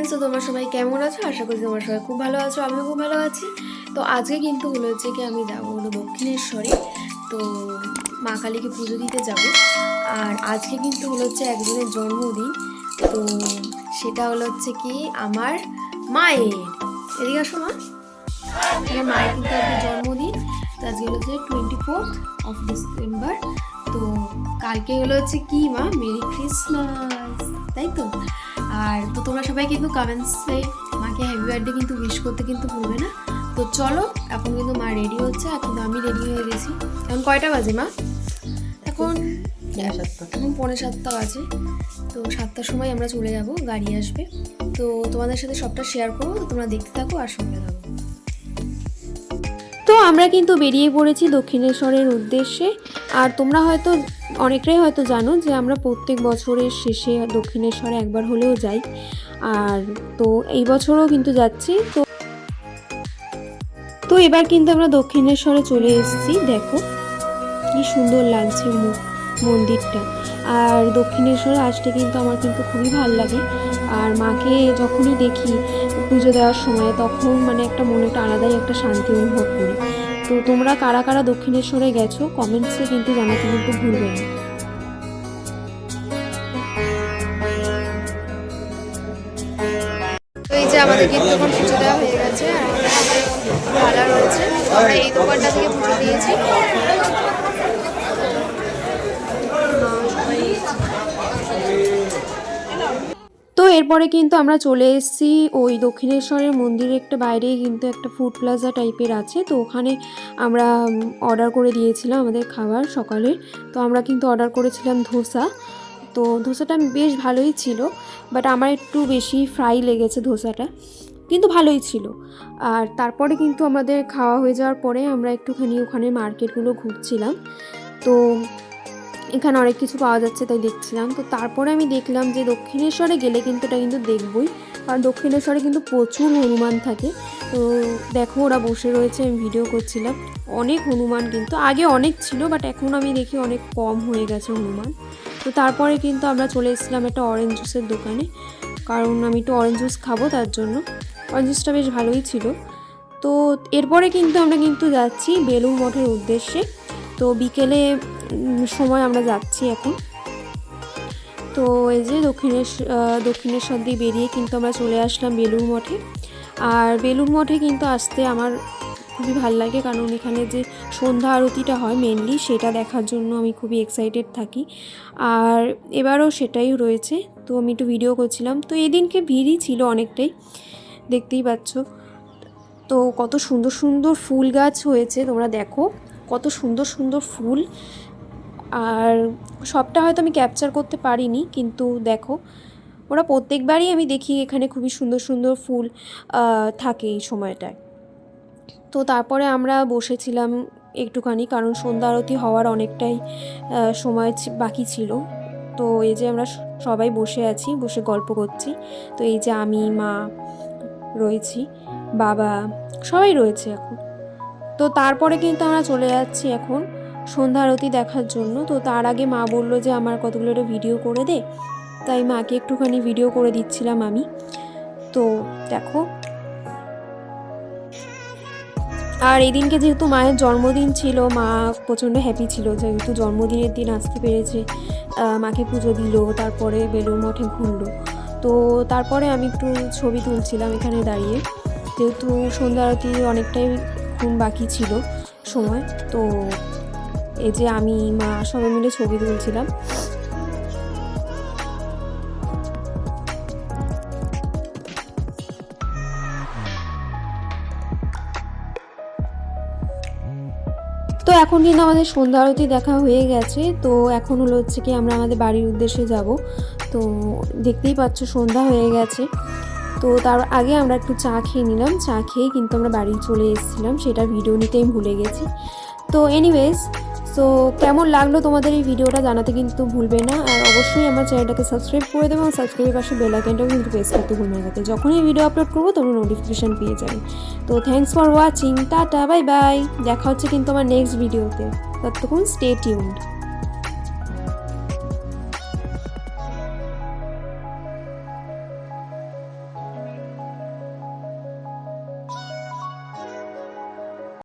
Friends, তো তোমরা সবাই কেমন আছো? আশা করি তোমরা সবাই খুব ভালো আছো, আমিও খুব ভালো আছি। তো আজকে কিন্তু হলো হচ্ছে কি আমি যাবো হলো দক্ষিণেশ্বরে, তো মা কালীকে পুজো দিতে যাব। আর আজকে কিন্তু হলো হচ্ছে একজনের জন্মদিন, তো সেটা হলো হচ্ছে কি আমার মায়ের। এদিকে আসো মা। আমার মায়ের কিন্তু আজকে জন্মদিন, তো আজকে হলো হচ্ছে 24th of December। তো কালকে হলো হচ্ছে কি মা, মেরি ক্রিসমাস, তাই তো? আর তো তোমরা সবাই কিন্তু কমেন্টসে মাকে হ্যাপি বার্থডে কিন্তু উইশ করতে কিন্তু ভুলবে না। তো চলো, এখন কিন্তু মা রেডি হচ্ছে, আর কিন্তু আমি রেডি হয়ে গেছি। এখন কয়টা বাজে মা? এখন 7:45 বাজে। তো 7টার সময় আমরা চলে যাব, গাড়ি আসবে। তো তোমাদের সাথে সবটা শেয়ার করবো, তো তোমরা দেখতে থাকো আর সঙ্গে থাকো। তো আমরা কিন্তু বেরিয়ে পড়েছি দক্ষিণেশ্বরের উদ্দেশ্যে। আর তোমরা হয়তো অনেকটাই হয়তো জানো যে আমরা প্রত্যেক বছরের শেষে দক্ষিণেশ্বরে একবার হলেও যাই। আর তো এই বছরও কিন্তু যাচ্ছি। তো এবার কিন্তু আমরা দক্ষিণেশ্বরে চলে এসেছি। দেখো কি সুন্দর লাগছে মন্দিরটা। আর দক্ষিণেশ্বরে আসতে কিন্তু আমার কিন্তু খুবই ভালো লাগে। আর মাকে যখনই দেখি পুজো দেওয়ার সময়, তখন মানে একটা মনে একটা আলাদাই একটা শান্তি অনুভব করি। তো তোমরা কারা কারা দক্ষিণেশ্বরে গেছো কমেন্টসে কিন্তু জানাতে কিন্তু ভুলবে না। তো এই যে আমাদের কিন্তু এখন পুজো দেওয়া হয়ে গেছে, আর আমাদের ভালো রয়েছে। আমরা এই দোকানটা থেকে পুজো দিয়েছি। তো এরপরে কিন্তু আমরা চলে এসেছি ওই দক্ষিণেশ্বরের মন্দিরের একটা বাইরেই কিন্তু একটা ফুড প্লাজা টাইপের আছে। তো ওখানে আমরা অর্ডার করে দিয়েছিলাম আমাদের খাবার সকালের। তো আমরা কিন্তু অর্ডার করেছিলাম ধোসা। তো ধোসাটা বেশ ভালোই ছিল, বাট আমার একটু বেশি ফ্রাই লেগেছে ধোসাটা, কিন্তু ভালোই ছিল। আর তারপরে কিন্তু আমাদের খাওয়া হয়ে যাওয়ার পরে আমরা একটুখানি ওখানে মার্কেটগুলো ঘুরছিলাম। তো এখানে অনেক কিছু পাওয়া যাচ্ছে তাই দেখছিলাম। তো তারপরে আমি দেখলাম যে দক্ষিণেশ্বরে গেলে কিন্তু এটা কিন্তু দেখবই, কারণ দক্ষিণেশ্বরে কিন্তু প্রচুর হনুমান থাকে। তো দেখো ওরা বসে রয়েছে, আমি ভিডিও করছিলাম। অনেক হনুমান, কিন্তু আগে অনেক ছিল, বাট এখন আমি দেখি অনেক কম হয়ে গেছে হনুমান। তো তারপরে কিন্তু আমরা চলে এসেছিলাম একটা অরেঞ্জ জুসের দোকানে, কারণ আমি একটু অরেঞ্জ জুস খাবো, তার জন্য। অরেঞ্জ জুসটা বেশ ভালোই ছিল। তো এরপরে কিন্তু আমরা কিন্তু যাচ্ছি বেলুড় মঠের উদ্দেশ্যে। তো বিকেলে সময় আমরা যাচ্ছি এখন। তো এই যে দক্ষিণেশ্বর দিয়ে বেরিয়ে কিন্তু আমরা চলে আসলাম বেলুড় মঠে। আর বেলুড় মঠে কিন্তু আসতে আমার খুবই ভালো লাগে, কারণ এখানে যে সন্ধ্যা আরতিটা হয় মেনলি, সেটা দেখার জন্য আমি খুবই এক্সাইটেড থাকি। আর এবারও সেটাই রয়েছে, তো আমি একটু ভিডিও করছিলাম। তো এদিনকে ভিড়ই ছিল অনেকটাই, দেখতেই পাচ্ছ। তো কত সুন্দর সুন্দর ফুল গাছ হয়েছে, তোমরা দেখো কত সুন্দর সুন্দর ফুল। আর সবটা হয়তো আমি ক্যাপচার করতে পারিনি, কিন্তু দেখো ওরা প্রত্যেকবারই আমি দেখি এখানে খুবই সুন্দর সুন্দর ফুল থাকে এই সময়টায়। তো তারপরে আমরা বসেছিলাম একটুখানি, কারণ সন্ধ্যা আরতি হওয়ার অনেকটাই সময় বাকি ছিল। তো এই যে আমরা সবাই বসে আছি, বসে গল্প করছি। তো এই যে আমি, মা রয়েছি, বাবা, সবাই রয়েছে এখন। তো তারপরে কিন্তু আমরা চলে যাচ্ছি এখন সন্ধ্যা আরতি দেখার জন্য। তো তার আগে মা বললো যে আমার কতগুলো একটা ভিডিও করে দে, তাই মাকে একটুখানি ভিডিও করে দিচ্ছিলাম আমি। তো দেখো, আর এই দিনকে যেহেতু মায়ের জন্মদিন ছিল, মা প্রচণ্ড হ্যাপি ছিল, যেহেতু জন্মদিনের দিন আসতে পেরেছে, মাকে পুজো দিল, তারপরে বেলুড় মঠে ঘুরলো। তো তারপরে আমি একটু ছবি তুলছিলাম এখানে দাঁড়িয়ে, যেহেতু সন্ধ্যা আরতি অনেকটাই বাকি ছিল সময়। তো এই যে আমি, মা সবাই মিলে ছবি তুলছিলাম। তো এখন কিন্তু আমাদের সন্ধ্যা আরতি দেখা হয়ে গেছে। তো এখন হলো হচ্ছে কি আমরা আমাদের বাড়ির উদ্দেশ্যে যাব। তো দেখতেই পাচ্ছ সন্ধ্যা হয়ে গেছে। তো তার আগে আমরা একটু চা খেয়ে নিলাম, চা খেয়ে কিন্তু আমরা বাড়ি চলে এসেছিলাম, সেটা ভিডিও নিতে আমি ভুলে গেছি। তো এনিওয়েজ, সো কেমন লাগলো তোমাদের এই ভিডিওটা জানাতে কিন্তু ভুলবে না। আর অবশ্যই আমার চ্যানেলটাকে সাবস্ক্রাইব করে দেবো, এবং সাবস্ক্রাইবের পাশে বেল আইকনটাও কিন্তু প্রেস করতে ভুলবে না, যাতে যখনই ভিডিও আপলোড করবো তোমরা নোটিফিকেশান পেয়ে যাবে। তো thanks for watching, tata, bye bye. দেখা হচ্ছে কিন্তু আমার নেক্সট ভিডিওতে, ততক্ষণ স্টে টিউনড।